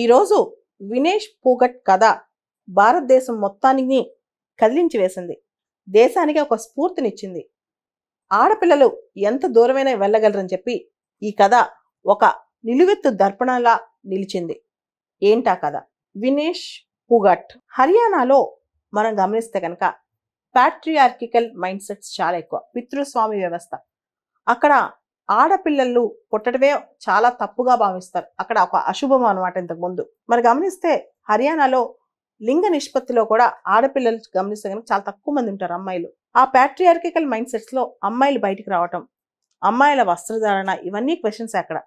ఈరోజు వినేష్ పోగట్ కథ భారతదేశం మొత్తానికి కదిలించి వేసింది. దేశానికి ఒక స్ఫూర్తినిచ్చింది. ఆడపిల్లలు ఎంత దూరమైనా వెళ్ళగలరని చెప్పి ఈ కథ ఒక నిలువెత్తు దర్పణలా నిలిచింది. ఏంటా కథ? వినేష్ పోగట్. హర్యానాలో మనం గమనిస్తే కనుక ప్యాట్రియార్కికల్ మైండ్ సెట్స్ చాలా ఎక్కువ. పితృస్వామి వ్యవస్థ. అక్కడ ఆడపిల్లలు పుట్టడమే చాలా తప్పుగా భావిస్తారు. అక్కడ ఒక అశుభం అనమాట. ఇంతకు ముందు మరి గమనిస్తే హర్యానాలో లింగ నిష్పత్తిలో కూడా ఆడపిల్లలు గమనిస్తే కనుక చాలా తక్కువ మంది ఉంటారు అమ్మాయిలు. ఆ ప్యాట్రియార్కికల్ మైండ్ సెట్స్ లో అమ్మాయిలు బయటికి రావటం, అమ్మాయిల వస్త్రధారణ, ఇవన్నీ క్వశ్చన్స్ అక్కడ.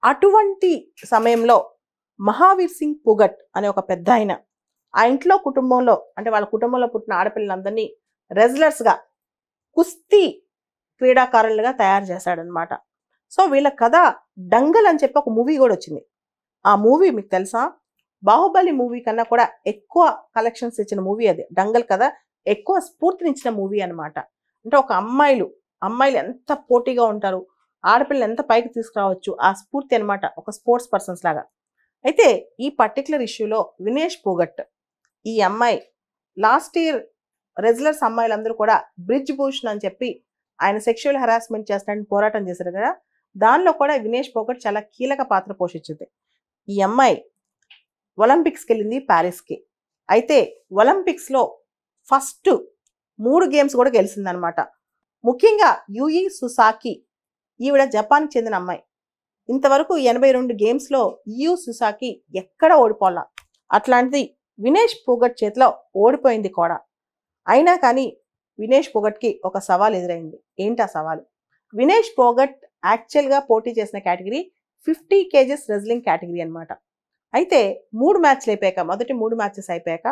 అటువంటి సమయంలో మహావీర్ సింగ్ పోగట్ అనే ఒక పెద్ద ఆయన ఆ ఇంట్లో కుటుంబంలో, అంటే వాళ్ళ కుటుంబంలో పుట్టిన ఆడపిల్లలందరినీ రెజ్లర్స్ గా, కుస్తీ క్రీడాకారులుగా తయారు చేశాడనమాట. సో వీళ్ళ కథ డంగల్ అని చెప్పి ఒక మూవీ కూడా వచ్చింది. ఆ మూవీ మీకు తెలుసా? బాహుబలి మూవీ కన్నా కూడా ఎక్కువ కలెక్షన్స్ ఇచ్చిన మూవీ అది. డంగల్ కథ ఎక్కువ స్ఫూర్తినిచ్చిన మూవీ అనమాట. అంటే ఒక అమ్మాయిలు ఎంత పోటీగా ఉంటారు, ఆడపిల్లలు ఎంత పైకి తీసుకురావచ్చు, ఆ స్ఫూర్తి అనమాట. ఒక స్పోర్ట్స్ పర్సన్స్ లాగా. అయితే ఈ పర్టికులర్ ఇష్యూలో వినేష్ పోగట్ ఈ అమ్మాయి లాస్ట్ ఇయర్ రెజ్లర్స్ అమ్మాయిలందరూ కూడా బ్రిడ్జ్ భూషణ్ అని చెప్పి ఆయన సెక్షువల్ హెరాస్మెంట్ చేస్తాడని పోరాటం చేశారు కదా, దానిలో కూడా వినేష్ పోగట్ చాలా కీలక పాత్ర పోషించింది. ఈ అమ్మాయి ఒలింపిక్స్కి వెళ్ళింది, ప్యారిస్కి. అయితే ఒలింపిక్స్లో ఫస్ట్ 3 గేమ్స్ కూడా గెలిచిందనమాట. ముఖ్యంగా యూయి సుసాకి, ఈవిడ జపాన్కి చెందిన అమ్మాయి. ఇంతవరకు 82 గేమ్స్లో యూ సుసాకి ఎక్కడ ఓడిపోలా. అట్లాంటిది వినేష్ పోగట్ చేతిలో ఓడిపోయింది కూడా. అయినా కానీ వినేష్ పోగట్కి ఒక సవాల్ ఎదురైంది. ఏంటి ఆ సవాలు? వినేష్ పోగట్ యాక్చువల్గా పోటీ చేసిన కేటగిరీ 50 kgs రెజ్లింగ్ కేటగిరీ అనమాట. అయితే 3 మ్యాచ్లు అయిపోయాక, మొదటి 3 మ్యాచెస్ అయిపోయాక,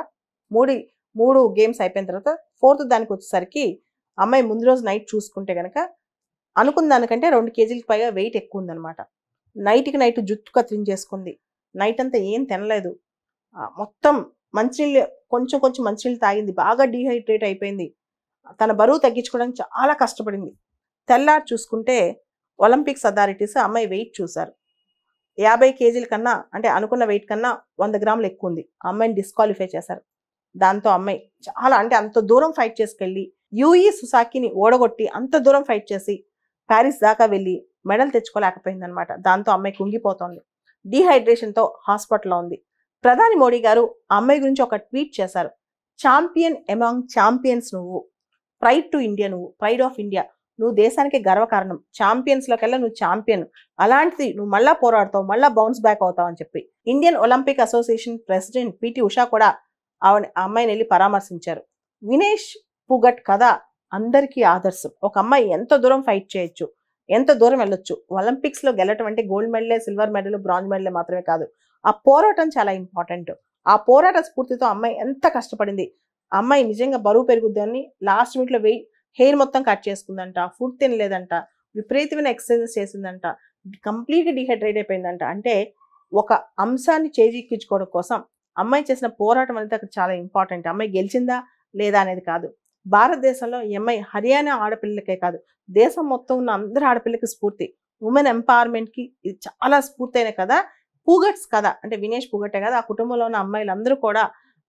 3 గేమ్స్ అయిపోయిన తర్వాత 4th దానికి వచ్చేసరికి అమ్మాయి ముందు రోజు నైట్ చూసుకుంటే కనుక అనుకున్న దానికంటే 2 kgలకు పైగా వెయిట్ ఎక్కువ ఉందనమాట. నైట్కి నైట్ జుట్టు కత్తిరించేసుకుంది. నైట్ అంతా ఏం తినలేదు. మొత్తం మంచినీళ్ళు, కొంచెం మంచినీళ్ళు తాగింది. బాగా డీహైడ్రేట్ అయిపోయింది. తన బరువు తగ్గించుకోవడానికి చాలా కష్టపడింది. తెల్లారి చూసుకుంటే ఒలింపిక్స్ అథారిటీస్ అమ్మాయి వెయిట్ చూశారు. 50 kgల కన్నా, అంటే అనుకున్న వెయిట్ కన్నా 100 గ్రాములు ఎక్కువ ఉంది. అమ్మాయిని డిస్క్వాలిఫై చేశారు. దాంతో అమ్మాయి చాలా, అంటే అంత దూరం ఫైట్ చేసుకెళ్ళి యూయి సుసాకిని ఓడగొట్టి అంత దూరం ఫైట్ చేసి ప్యారిస్ దాకా వెళ్ళి మెడల్ తెచ్చుకోలేకపోయిందనమాట. దాంతో అమ్మాయి కుంగిపోతోంది. డీహైడ్రేషన్తో హాస్పిటల్లో ఉంది. ప్రధాని మోడీ గారు ఆ అమ్మాయి గురించి ఒక ట్వీట్ చేశారు. ఛాంపియన్ ఎమాంగ్ ఛాంపియన్స్ నువ్వు, ప్రైడ్ టు ఇండియా, నువ్వు ప్రైడ్ ఆఫ్ ఇండియా, నువ్వు దేశానికి గర్వకారణం, ఛాంపియన్స్లోకెల్లా నువ్వు ఛాంపియన్, అలాంటిది నువ్వు మళ్ళా పోరాడతావు, మళ్ళా బౌన్స్ బ్యాక్ అవుతావు అని చెప్పి Indian Olympic Association president PT Usha కూడా ఆ అమ్మాయిని వెళ్ళి పరామర్శించారు. వినేష్ పోగట్ కథ అందరికీ ఆదర్శం. ఒక అమ్మాయి ఎంత దూరం ఫైట్ చేయొచ్చు, ఎంత దూరం వెళ్ళొచ్చు. ఒలింపిక్స్లో గెలటం అంటే గోల్డ్ మెడలే, సిల్వర్ మెడల్, బ్రాంజ్ మెడలే మాత్రమే కాదు, ఆ పోరాటం చాలా ఇంపార్టెంట్. ఆ పోరాట స్ఫూర్తితో అమ్మాయి ఎంత కష్టపడింది. అమ్మాయి నిజంగా బరువు పెరుగుద్దని లాస్ట్ మినిట్లో హెయిర్ మొత్తం కట్ చేసుకుందంట, ఫుడ్ తినలేదంట, విపరీతమైన ఎక్సర్సైజెస్ చేసిందంట, కంప్లీట్గా డీహైడ్రేట్ అయిపోయిందంట. అంటే ఒక అంశాన్ని చేజిక్కించుకోవడం కోసం అమ్మాయి చేసిన పోరాటం అనేది అక్కడ చాలా ఇంపార్టెంట్. అమ్మాయి గెలిచిందా లేదా అనేది కాదు. భారతదేశంలో ఈ అమ్మాయి హర్యానా ఆడపిల్లలకే కాదు, దేశం మొత్తం ఉన్న అందరి ఆడపిల్లకి స్ఫూర్తి. ఉమెన్ ఎంపవర్మెంట్కి ఇది చాలా స్ఫూర్తి అయిన కథ పోగట్స్ కథ. అంటే వినేష్ పోగటే కదా, ఆ కుటుంబంలో ఉన్న అమ్మాయిలందరూ కూడా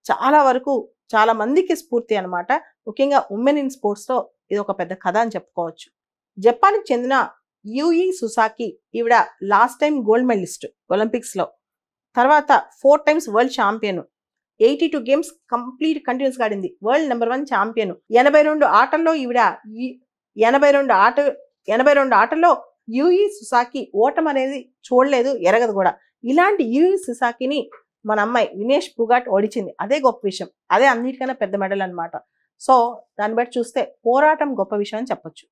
చాలా వరకు చాలా మందికి స్ఫూర్తి అనమాట. ముఖ్యంగా ఉమెన్ ఇన్ స్పోర్ట్స్లో ఇది ఒక పెద్ద కథ అని చెప్పుకోవచ్చు. జపాన్కి చెందిన యూయి సుసాకి, ఈవిడ లాస్ట్ టైం గోల్డ్ మెడలిస్ట్ ఒలింపిక్స్లో, తర్వాత 4 times world champion, 82 games complete కంటిన్యూస్గా ఆడింది, వరల్డ్ నెంబర్ 1 ఛాంపియన్. 82 ఆటల్లో ఈవిడ 82 ఆటల్లో యూయి సుసాకి ఓటమి అనేది చూడలేదు, ఎరగదు కూడా. ఇలాంటి యూయి సుసాకిని మన అమ్మాయి వినేష్ పోగట్ ఓడించింది. అదే గొప్ప విషయం, అదే అన్నిటికన్నా పెద్ద మెడల్ అనమాట. సో దాన్ని బట్టి చూస్తే పోరాటం గొప్ప విషయం అని చెప్పొచ్చు.